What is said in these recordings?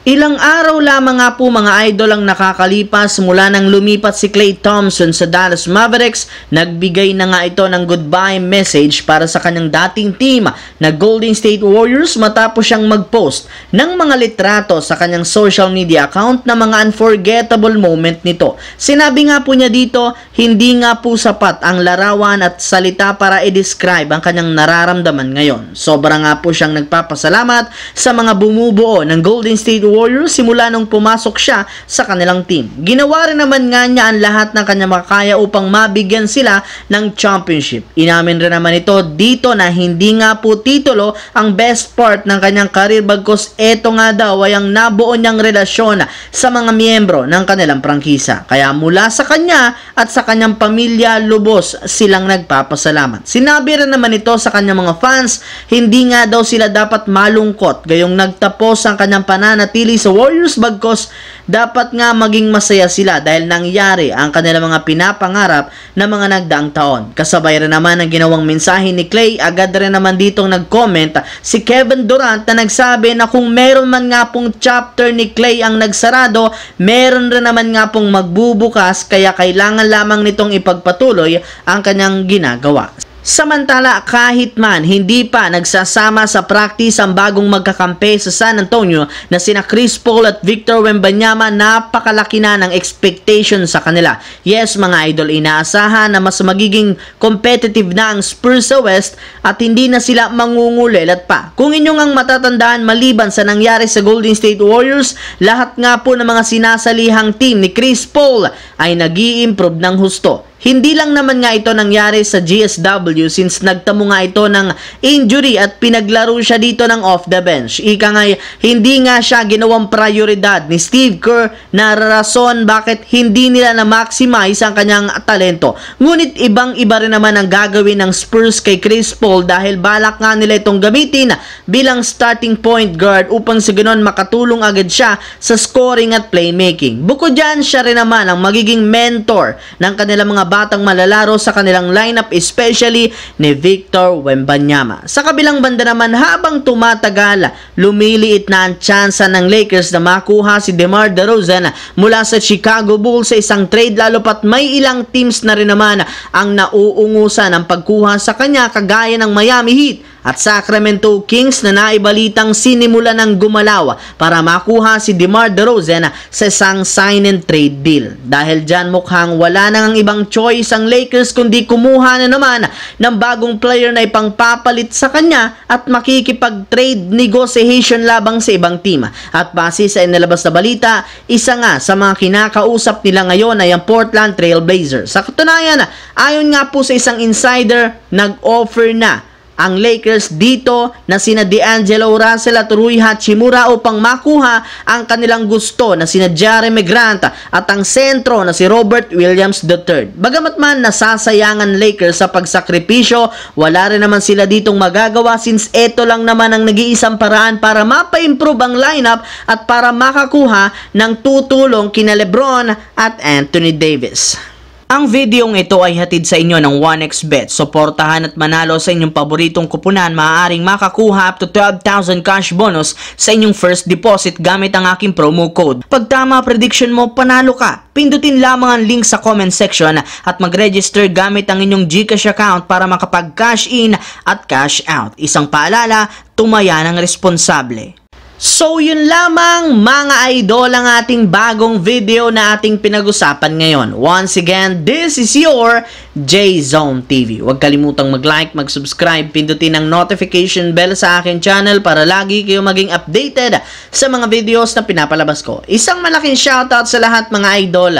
Ilang araw lamang nga po mga idol ang nakakalipas mula nang lumipat si Klay Thompson sa Dallas Mavericks. Nagbigay na nga ito ng goodbye message para sa kanyang dating team na Golden State Warriors matapos siyang mag-post ng mga litrato sa kanyang social media account na mga unforgettable moment nito. Sinabi nga po niya dito, hindi nga po sapat ang larawan at salita para i-describe ang kanyang nararamdaman ngayon. Sobra nga po siyang nagpapasalamat sa mga bumubuo ng Golden State Warriors simula nung pumasok siya sa kanilang team. Ginawa rin naman nga niya ang lahat ng kanyang makakaya upang mabigyan sila ng championship. Inamin rin naman ito dito na hindi nga po titulo ang best part ng kanyang career bagkus eto nga daw ay ang nabuo niyang relasyon sa mga miyembro ng kanilang prangkisa. Kaya mula sa kanya at sa kanyang pamilya, lubos silang nagpapasalamat. Sinabi rin naman ito sa kanyang mga fans, hindi nga daw sila dapat malungkot gayong nagtapos ang kanyang pananatili sa Warriors bagkos dapat nga maging masaya sila dahil nangyari ang kanilang mga pinapangarap na mga nagdaang taon. Kasabay rin naman ang ginawang mensahe ni Klay, agad rin naman ditong nag-comment si Kevin Durant na nagsabi na kung meron man nga pong chapter ni Klay ang nagsarado, meron rin naman nga pong magbubukas kaya kailangan lamang nitong ipagpatuloy ang kanyang ginagawa. Samantala, kahit man hindi pa nagsasama sa practice ang bagong magkakampi sa San Antonio na sina Chris Paul at Victor Wembanyama, napakalaki na ng expectation sa kanila. Yes mga idol, inaasahan na mas magiging competitive na ang Spurs sa West at hindi na sila mangungulilat pa. Kung inyong ang matatandaan maliban sa nangyari sa Golden State Warriors, lahat nga po ng mga sinasalihang team ni Chris Paul ay nag-i-improve ng husto. Hindi lang naman nga ito nangyari sa GSW since nagtamo nga ito ng injury at pinaglaro siya dito ng off the bench. Ika nga, hindi nga siya ginawang prioridad ni Steve Kerr na rason bakit hindi nila na-maximize ang kanyang talento. Ngunit ibang-iba rin naman ang gagawin ng Spurs kay Chris Paul dahil balak nga nila itong gamitin bilang starting point guard upang sa ganoon makatulong agad siya sa scoring at playmaking. Bukod dyan, siya rin naman ang magiging mentor ng kanilang mga batang malalaro sa kanilang lineup, especially ni Victor Wembanyama. Sa kabilang banda naman, habang tumatagal, lumiliit na ang tsansa ng Lakers na makuha si DeMar DeRozan mula sa Chicago Bulls sa isang trade, lalo pat may ilang teams na rin naman ang nauungusan ng pagkuha sa kanya kagaya ng Miami Heat at Sacramento Kings na naibalitang sinimula ng gumalaw para makuha si DeMar DeRozan sa isang sign and trade deal. Dahil dyan mukhang wala nang ibang choice ang Lakers kundi kumuha na naman ng bagong player na ipangpapalit sa kanya at makikipag-trade negotiation labang sa ibang team. At base sa inilabas na balita, isa nga sa mga kinakausap nila ngayon ay ang Portland Trail Blazers. Sa katunayan, ayon nga po sa isang insider, nag-offer na ang Lakers dito na sina D'Angelo Russell at Rui Hachimura upang makuha ang kanilang gusto na sina Jeremy Grant at ang sentro na si Robert Williams III. Bagamat man nasasayangan Lakers sa pagsakripisyo, wala rin naman sila ditong magagawa since eto lang naman ang nag-iisang paraan para mapa-improve ang lineup at para makakuha ng tutulong kina LeBron at Anthony Davis. Ang videong ito ay hatid sa inyo ng 1xBet. Suportahan at manalo sa inyong paboritong kupunan. Maaaring makakuha up to 12,000 cash bonus sa inyong first deposit gamit ang aking promo code. Pag tama prediction mo, panalo ka. Pindutin lamang ang link sa comment section at mag-register gamit ang inyong GCash account para makapag-cash in at cash out. Isang paalala, tumaya ng responsable. So yun lamang mga idol ang ating bagong video na ating pinag-usapan ngayon. Once again, this is your J-Zone TV. Huwag kalimutang mag-like, mag-subscribe, pindutin ang notification bell sa aking channel para lagi kayo maging updated sa mga videos na pinapalabas ko. Isang malaking shoutout sa lahat mga idol.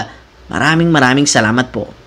Maraming salamat po.